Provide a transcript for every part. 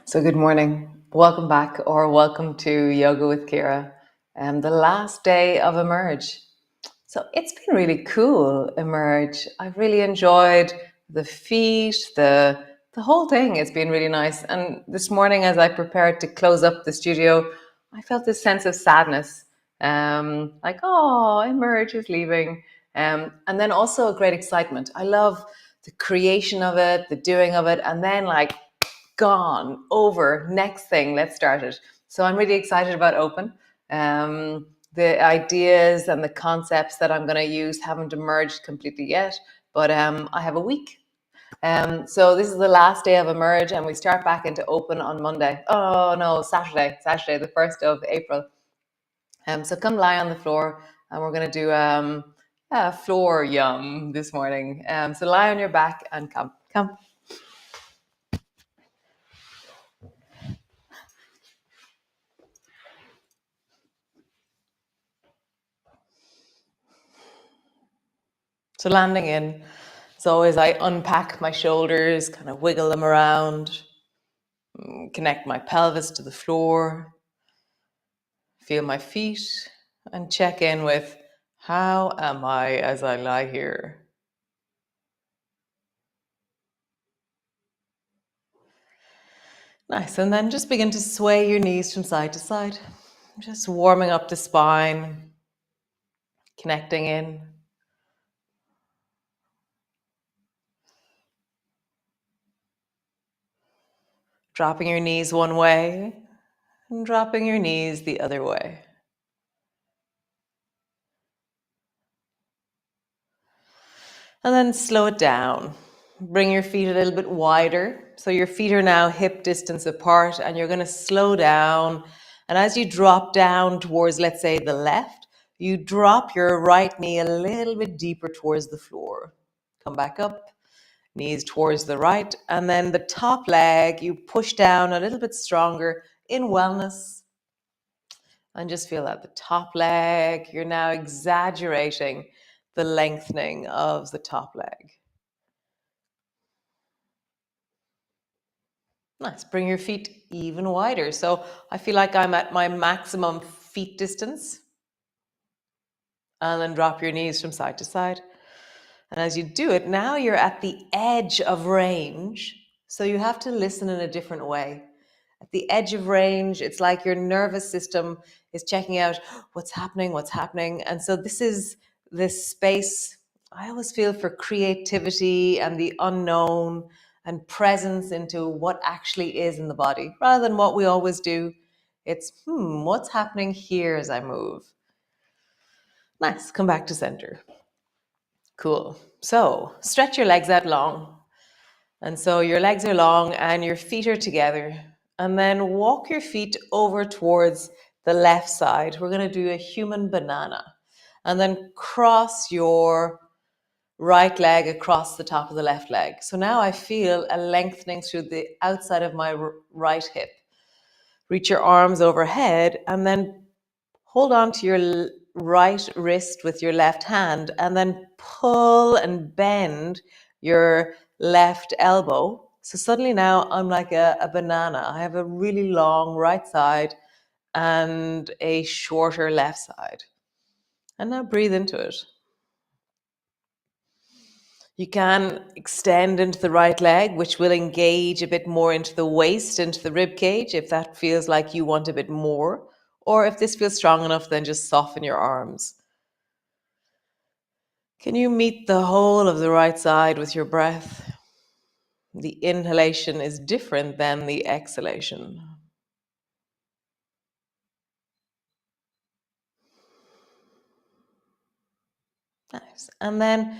So good morning. Welcome back or welcome to Yoga with Ciara, the last day of Emerge. So it's been really cool, Emerge. I've really enjoyed the feet, the whole thing. It's been really nice. And this morning as I prepared to close up the studio, I felt this sense of sadness. Like, oh, Emerge is leaving. And then also a great excitement. I love the creation of it, the doing of it, and then like gone, over, next thing, let's start it. So I'm really excited about Open. The ideas and the concepts that I'm going to use haven't emerged completely yet, but I have a week. So this is the last day of Emerge, and we start back into Open on Monday. Oh no, Saturday, the 1st of April. So come lie on the floor, and we're going to do floor yum this morning. So lie on your back and come. So landing in, as always, I unpack my shoulders, kind of wiggle them around, connect my pelvis to the floor, feel my feet, and check in with how am I as I lie here. Nice, and then just begin to sway your knees from side to side, just warming up the spine, connecting in. Dropping your knees one way and dropping your knees the other way. And then slow it down. Bring your feet a little bit wider. So your feet are now hip distance apart, and you're going to slow down. And as you drop down towards, let's say, the left, you drop your right knee a little bit deeper towards the floor. Come back up, knees towards the right. And then the top leg, you push down a little bit stronger in wellness. And just feel that the top leg, you're now exaggerating the lengthening of the top leg. Nice. Bring your feet even wider. So I feel like I'm at my maximum feet distance. And then drop your knees from side to side. And as you do it, now you're at the edge of range. So you have to listen in a different way. At the edge of range, it's like your nervous system is checking out what's happening. And so this is this space, I always feel, for creativity and the unknown and presence into what actually is in the body, rather than what we always do. It's, what's happening here as I move? Nice. Come back to center. Cool. So stretch your legs out long. And so your legs are long and your feet are together. And then walk your feet over towards the left side. We're going to do a human banana. And then cross your right leg across the top of the left leg. So now I feel a lengthening through the outside of my right hip. Reach your arms overhead and then hold on to your right wrist with your left hand and then pull and bend your left elbow. So suddenly now I'm like a banana. I have a really long right side and a shorter left side. And now breathe into it. You can extend into the right leg, which will engage a bit more into the waist, into the rib cage, if that feels like you want a bit more. Or if this feels strong enough, then just soften your arms. Can you meet the whole of the right side with your breath? The inhalation is different than the exhalation. Nice. And then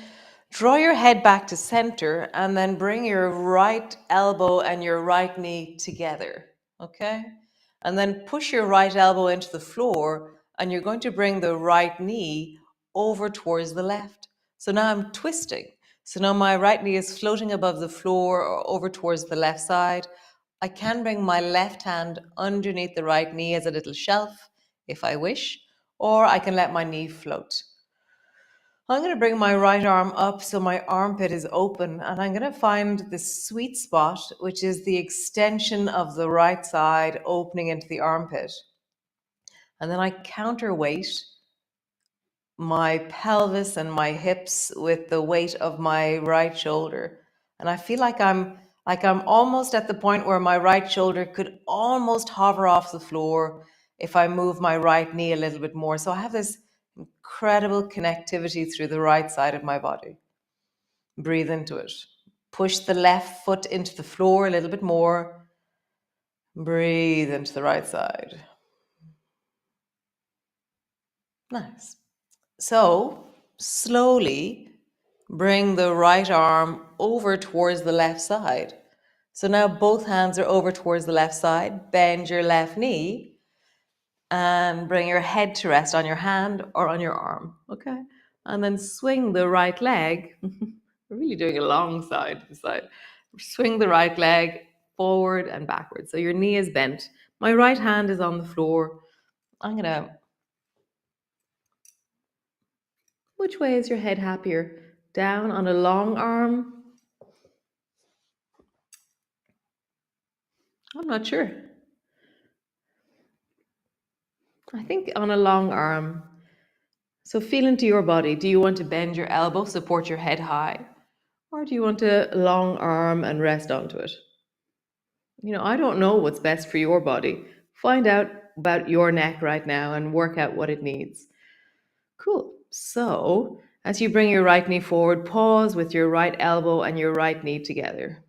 draw your head back to center and then bring your right elbow and your right knee together. Okay? And then push your right elbow into the floor and you're going to bring the right knee over towards the left. So now I'm twisting. So now my right knee is floating above the floor or over towards the left side. I can bring my left hand underneath the right knee as a little shelf if I wish, or I can let my knee float. I'm going to bring my right arm up so my armpit is open, and I'm going to find the sweet spot, which is the extension of the right side opening into the armpit. And then I counterweight my pelvis and my hips with the weight of my right shoulder. And I feel like I'm almost at the point where my right shoulder could almost hover off the floor if I move my right knee a little bit more. So I have this incredible connectivity through the right side of my body. Breathe into it. Push the left foot into the floor a little bit more. Breathe into the right side. Nice. So slowly bring the right arm over towards the left side. So now both hands are over towards the left side. Bend your left knee and bring your head to rest on your hand or on your arm. Okay. And then swing the right leg. We're really doing a long side to side. Swing the right leg forward and backwards. So your knee is bent. My right hand is on the floor. I'm going to. Which way is your head happier? Down on a long arm? I'm not sure. I think on a long arm. So feel into your body. Do you want to bend your elbow, support your head high? Or do you want a long arm and rest onto it? I don't know what's best for your body. Find out about your neck right now and work out what it needs. Cool. So, as you bring your right knee forward, pause with your right elbow and your right knee together.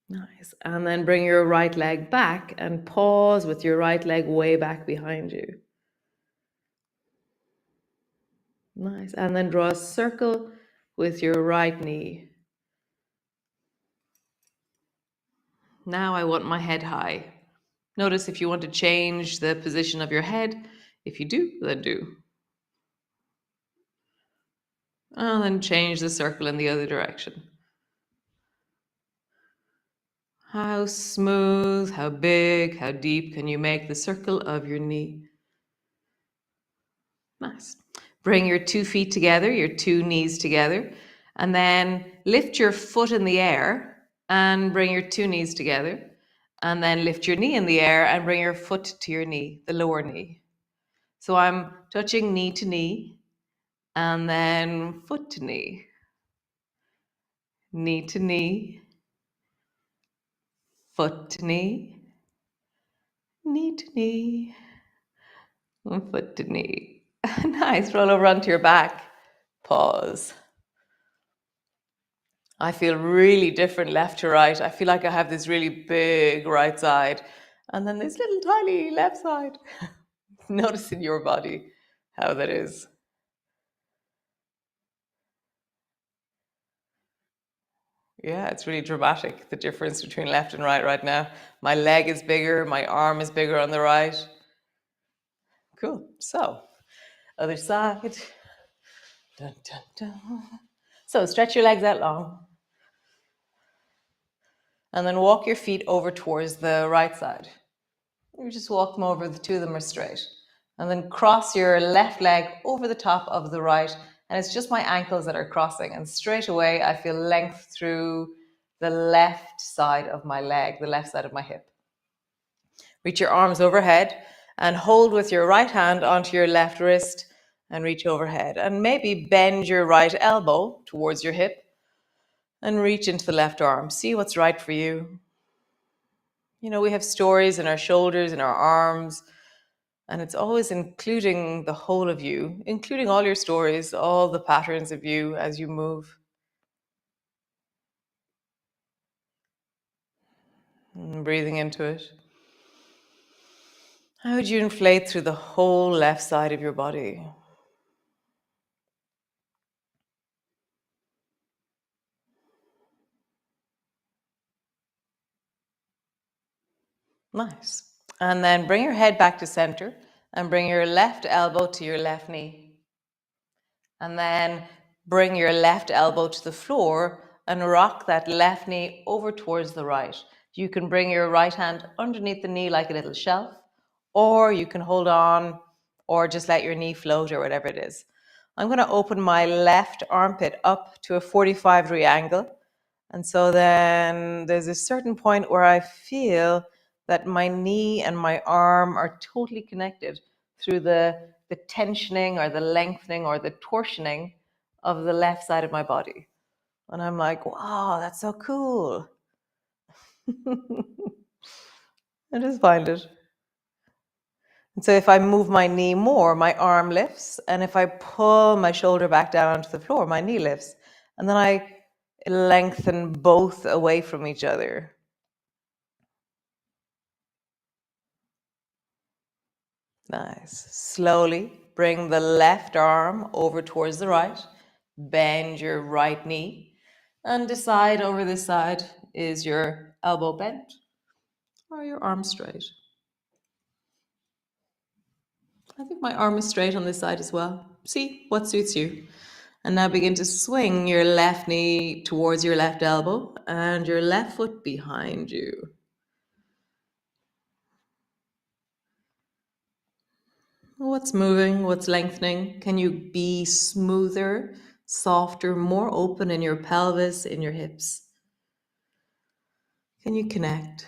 Nice. And then bring your right leg back and pause with your right leg way back behind you. Nice. And then draw a circle with your right knee. Now I want my head high. Notice if you want to change the position of your head. If you do, then do. And then change the circle in the other direction. How smooth, how big, how deep can you make the circle of your knee? Nice. Bring your 2 feet together, your 2 knees together, and then lift your foot in the air and bring your 2 knees together. And then lift your knee in the air and bring your foot to your knee, the lower knee. So I'm touching knee to knee and then foot to knee. Knee to knee, foot to knee, knee to knee, and foot to knee. Nice. Roll over onto your back. Pause. I feel really different left to right. I feel like I have this really big right side and then this little tiny left side. Notice in your body how that is. Yeah, it's really dramatic, the difference between left and right now. My leg is bigger, my arm is bigger on the right. Cool. So, other side. Dun, dun, dun. So, stretch your legs out long. And then walk your feet over towards the right side. You just walk them over, the two of them are straight. And then cross your left leg over the top of the right. And it's just my ankles that are crossing. And straight away, I feel length through the left side of my leg, the left side of my hip. Reach your arms overhead and hold with your right hand onto your left wrist and reach overhead. And maybe bend your right elbow towards your hip and reach into the left arm. See what's right for you. You know, we have stories in our shoulders, in our arms, and it's always including the whole of you, including all your stories, all the patterns of you as you move. And breathing into it. How would you inflate through the whole left side of your body? Nice. And then bring your head back to center and bring your left elbow to your left knee. And then bring your left elbow to the floor and rock that left knee over towards the right. You can bring your right hand underneath the knee like a little shelf, or you can hold on, or just let your knee float, or whatever it is. I'm going to open my left armpit up to a 45-degree angle. And so then there's a certain point where I feel that my knee and my arm are totally connected through the tensioning or the lengthening or the torsioning of the left side of my body. And I'm like, wow, that's so cool. I just find it. And so if I move my knee more, my arm lifts. And if I pull my shoulder back down onto the floor, my knee lifts. And then I lengthen both away from each other. Nice. Slowly bring the left arm over towards the right. Bend your right knee. And decide over this side, is your elbow bent or your arm straight? I think my arm is straight on this side as well. See what suits you. And now begin to swing your left knee towards your left elbow and your left foot behind you. What's moving? What's lengthening? Can you be smoother, softer, more open in your pelvis, in your hips? Can you connect?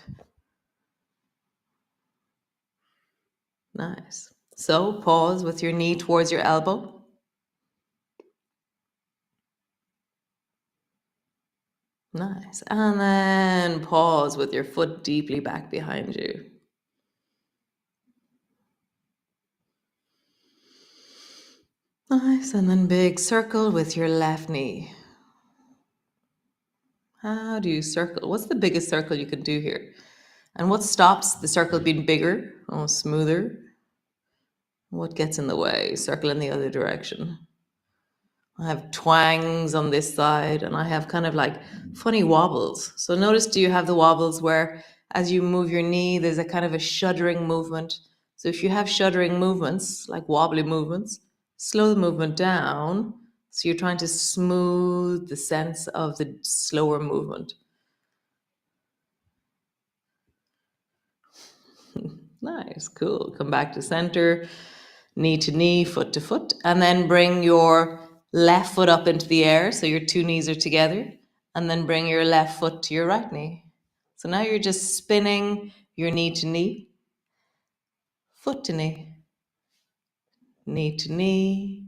Nice. So pause with your knee towards your elbow. Nice. And then pause with your foot deeply back behind you. Nice. And then big circle with your left knee. How do you circle? What's the biggest circle you can do here? And what stops the circle being bigger or smoother? What gets in the way? Circle in the other direction. I have twangs on this side and I have kind of like funny wobbles. So notice, do you have the wobbles where as you move your knee, there's a kind of a shuddering movement? So if you have shuddering movements, like wobbly movements, slow the movement down. So you're trying to smooth the sense of the slower movement. Nice, cool. Come back to center, knee to knee, foot to foot, and then bring your left foot up into the air so your two knees are together, and then bring your left foot to your right knee. So now you're just spinning your knee to knee, foot to knee, knee to knee,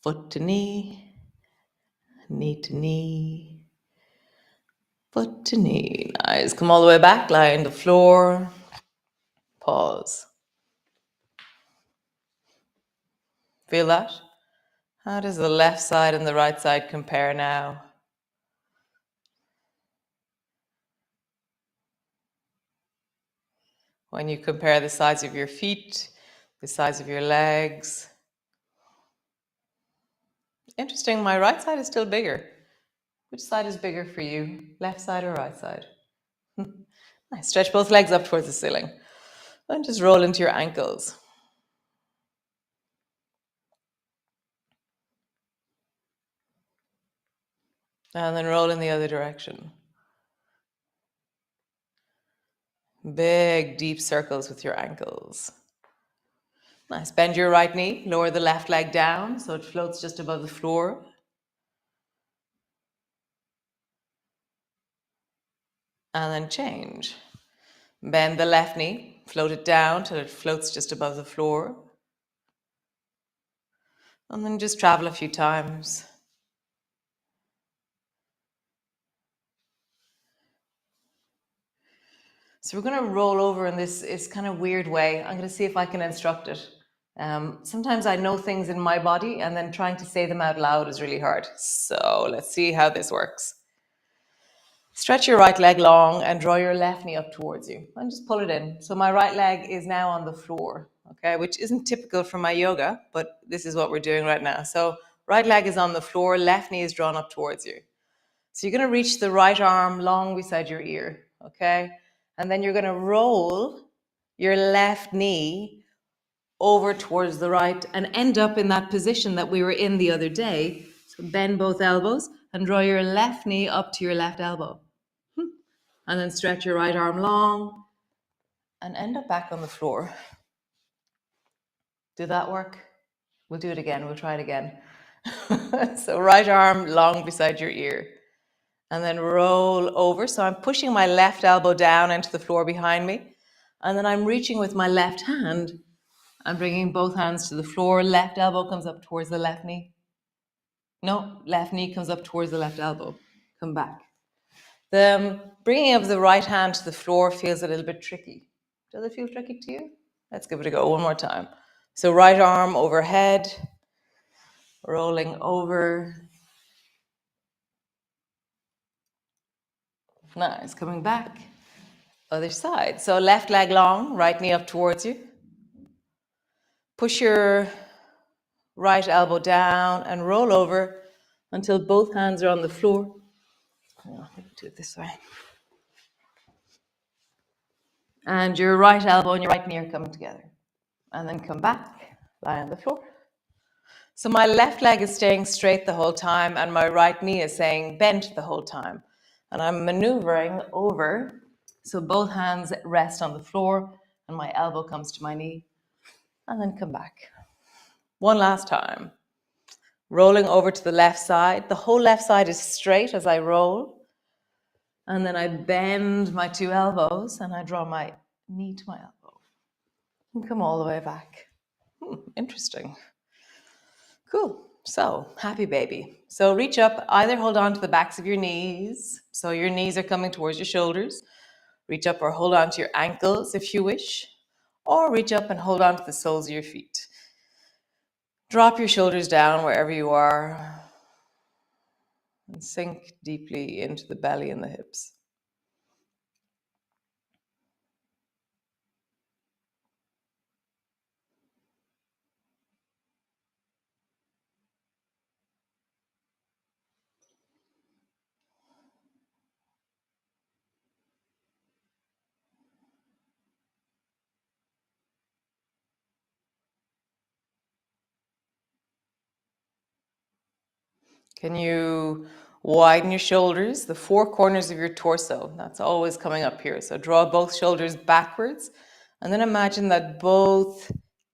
foot to knee, knee to knee, foot to knee. Nice. Come all the way back, lie on the floor, pause. Feel that? How does the left side and the right side compare now? When you compare the size of your feet, the size of your legs. Interesting, my right side is still bigger. Which side is bigger for you? Left side or right side? Nice. Stretch both legs up towards the ceiling. And just roll into your ankles. And then roll in the other direction. Big, deep circles with your ankles. Nice. Bend your right knee. Lower the left leg down so it floats just above the floor. And then change. Bend the left knee. Float it down till it floats just above the floor. And then just travel a few times. So we're going to roll over in this kind of weird way. I'm going to see if I can instruct it. Sometimes I know things in my body and then trying to say them out loud is really hard. So let's see how this works. Stretch your right leg long and draw your left knee up towards you and just pull it in. So my right leg is now on the floor, okay, which isn't typical for my yoga, but this is what we're doing right now. So right leg is on the floor, left knee is drawn up towards you. So you're going to reach the right arm long beside your ear, okay? And then you're going to roll your left knee over towards the right and end up in that position that we were in the other day. So bend both elbows and draw your left knee up to your left elbow. And then stretch your right arm long and end up back on the floor. Did that work? We'll do it again. We'll try it again. So right arm long beside your ear. And then roll over. So I'm pushing my left elbow down into the floor behind me. And then I'm reaching with my left hand. I'm bringing both hands to the floor. Left elbow comes up towards the left knee. No, left knee comes up towards the left elbow. Come back. The bringing of the right hand to the floor feels a little bit tricky. Does it feel tricky to you? Let's give it a go one more time. So right arm overhead, rolling over. Nice, coming back. Other side. So left leg long, right knee up towards you. Push your right elbow down and roll over until both hands are on the floor. Oh, let me do it this way. And your right elbow and your right knee are coming together. And then come back, lie on the floor. So my left leg is staying straight the whole time and my right knee is staying bent the whole time. And I'm maneuvering over. So both hands rest on the floor and my elbow comes to my knee. And then come back. One last time. Rolling over to the left side. The whole left side is straight as I roll. And then I bend my two elbows and I draw my knee to my elbow. And come all the way back. Interesting. Cool. So, happy baby. So reach up, either hold on to the backs of your knees. So your knees are coming towards your shoulders. Reach up or hold on to your ankles if you wish. Or reach up and hold on to the soles of your feet. Drop your shoulders down wherever you are. And sink deeply into the belly and the hips. Can you widen your shoulders, the four corners of your torso? That's always coming up here. So draw both shoulders backwards. And then imagine that both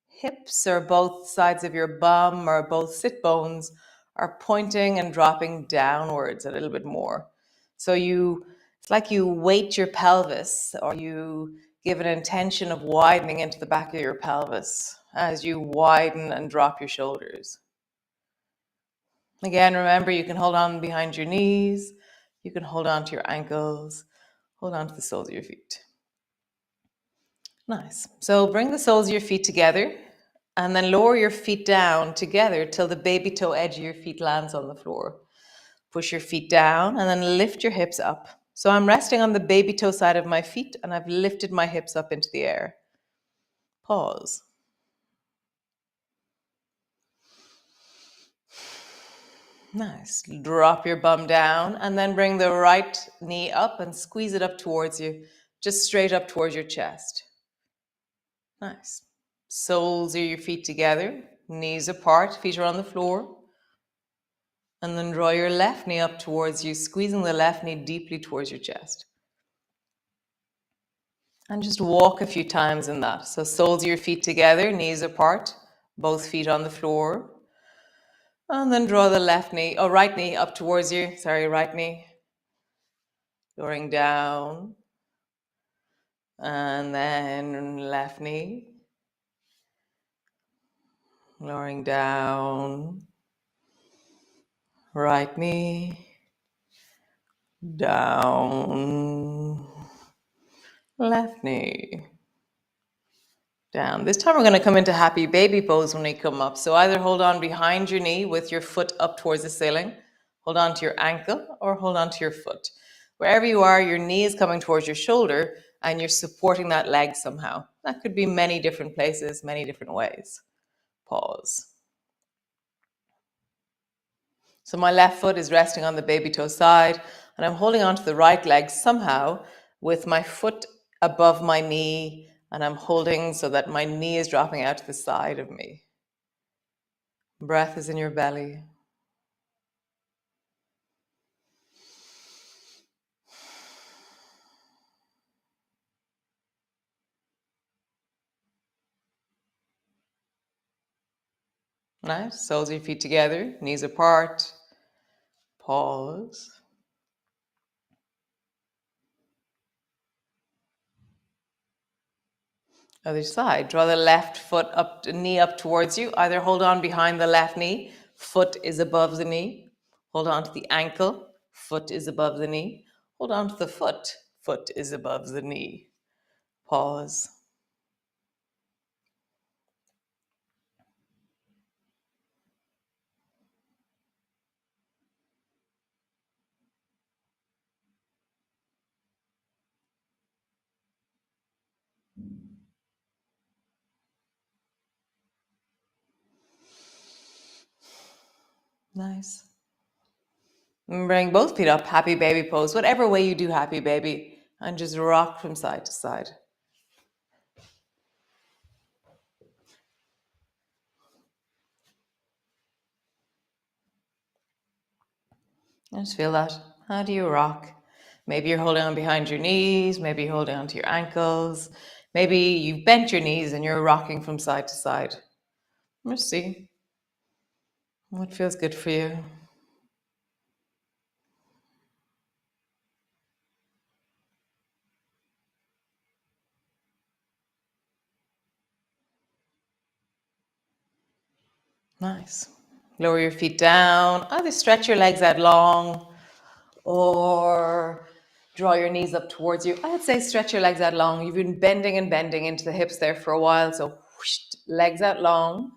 hips or both sides of your bum or both sit bones are pointing and dropping downwards a little bit more. So it's like you weight your pelvis or you give an intention of widening into the back of your pelvis as you widen and drop your shoulders. Again, remember you can hold on behind your knees, you can hold on to your ankles, hold on to the soles of your feet. Nice. So bring the soles of your feet together and then lower your feet down together till the baby toe edge of your feet lands on the floor. Push your feet down and then lift your hips up. So I'm resting on the baby toe side of my feet and I've lifted my hips up into the air. Pause. Nice. Drop your bum down and then bring the right knee up and squeeze it up towards you, just straight up towards your chest. Nice. Soles of your feet together, knees apart, feet are on the floor. And then draw your left knee up towards you, squeezing the left knee deeply towards your chest. And just walk a few times in that. So soles of your feet together, knees apart, both feet on the floor. And then draw the right knee up towards you. Sorry, right knee. Lowering down. And then left knee. Lowering down. Right knee. Down. Left knee. Down. This time we're going to come into happy baby pose when we come up. So either hold on behind your knee with your foot up towards the ceiling, hold on to your ankle, or hold on to your foot. Wherever you are, your knee is coming towards your shoulder and you're supporting that leg somehow. That could be many different places, many different ways. Pause. So my left foot is resting on the baby toe side and I'm holding onto the right leg somehow with my foot above my knee, and I'm holding so that my knee is dropping out to the side of me. Breath is in your belly. Nice. Soles of your feet together, knees apart. Pause. Other side. Draw the left foot up, knee up towards you. Either hold on behind the left knee, foot is above the knee. Hold on to the ankle, foot is above the knee. Hold on to the foot, foot is above the knee. Pause. Nice. And bring both feet up, happy baby pose, whatever way you do happy baby, and just rock from side to side. Just feel that. How do you rock? Maybe you're holding on behind your knees, maybe you're holding on to your ankles, maybe you've bent your knees and you're rocking from side to side. Let's see what feels good for you. Nice. Lower your feet down. Either stretch your legs out long or draw your knees up towards you. I'd say stretch your legs out long. You've been bending and bending into the hips there for a while. So whoosh, legs out long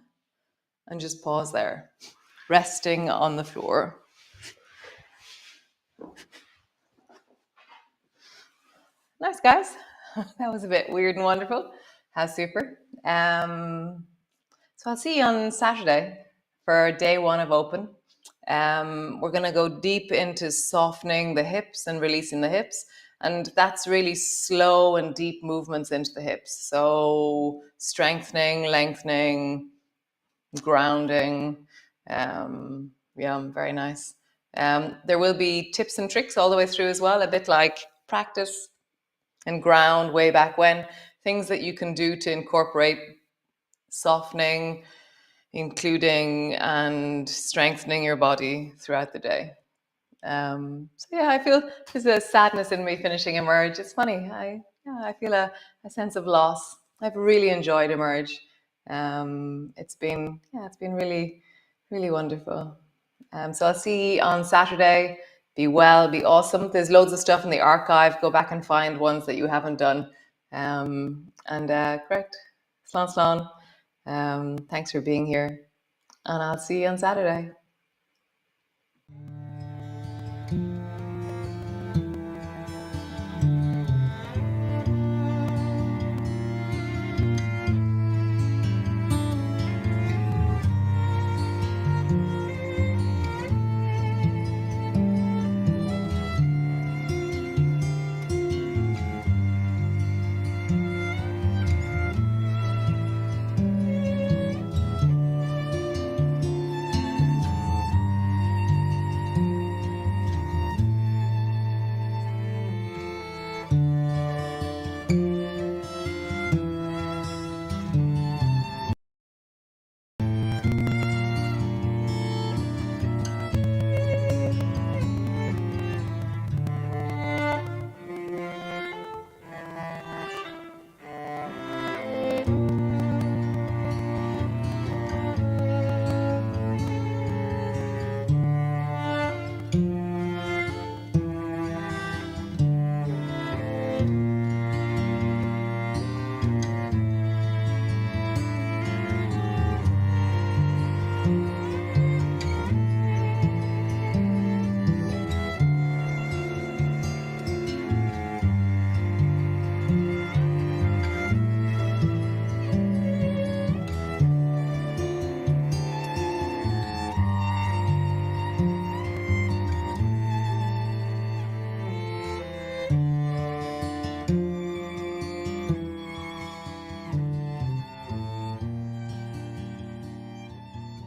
and just pause there, resting on the floor. Nice, guys. That was a bit weird and wonderful. How super. So I'll see you on Saturday for day one of open. We're going to go deep into softening the hips and releasing the hips. And that's really slow and deep movements into the hips. So strengthening, lengthening, grounding. Yeah, very nice. There will be tips and tricks all the way through as well, a bit like practice and ground way back when. Things that you can do to incorporate softening, including and strengthening your body throughout the day. So yeah, I feel there's a sadness in me finishing Emerge. It's funny. I feel a sense of loss. I've really enjoyed Emerge. It's been really, really wonderful. So I'll see you on Saturday. Be well, be awesome. There's loads of stuff in the archive. Go back and find ones that you haven't done. Great. Slán slán. Thanks for being here. And I'll see you on Saturday.